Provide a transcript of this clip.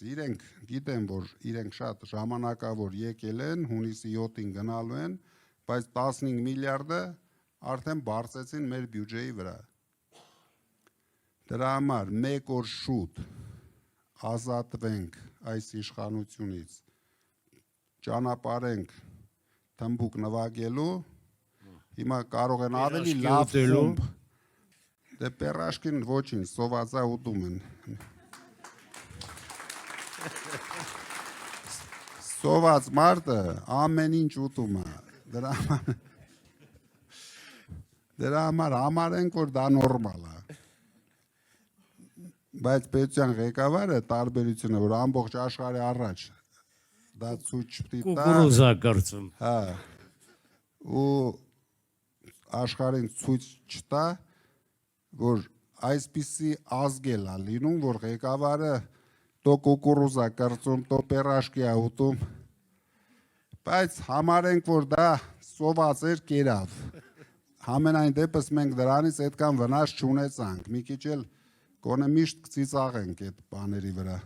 Իրենք գիտեն, որ իրենք շատ ժամանակավոր եկել են, հունիսի 7-ին գնալու են, բայց 15 միլիարդը արդեն բարձեցին մեր բյուջեի վրա։ Դրա համար մեկ օր շուտ ազատվենք այս իշխանությունից, ճանապարհենք թմբուկ նվագելու, հիմա կարող են ավելի լավ խումբ, դե պերաշկին ոչինչ, սովածա ուտում են։ Սոված մարդը ամեն ինչ ուտում է, դրա համար համարենք, որ դա նորմալ է։ Բայց պետության ղեկավարը տարբերությունը, որ ամբողջ աշխարհի առաջ դա ցույց պիտի տա։ Կուկուրուզա կարծում։ Հա։ Ու աշխարհին ցույց չտա, որ այսպիսի ազգել է լինում, որ ղեկավարը տո կուկուրուզա կարծում, տո պերաշկի է ուտում, բայց համարենք, որ դա սոված էր կերավ։ Համենայն դեպս մենք դրանից այդքան վնաս չունեցանք, մի քիչ էլ գոնե միշտ կծիծաղենք այդ բաների վրա։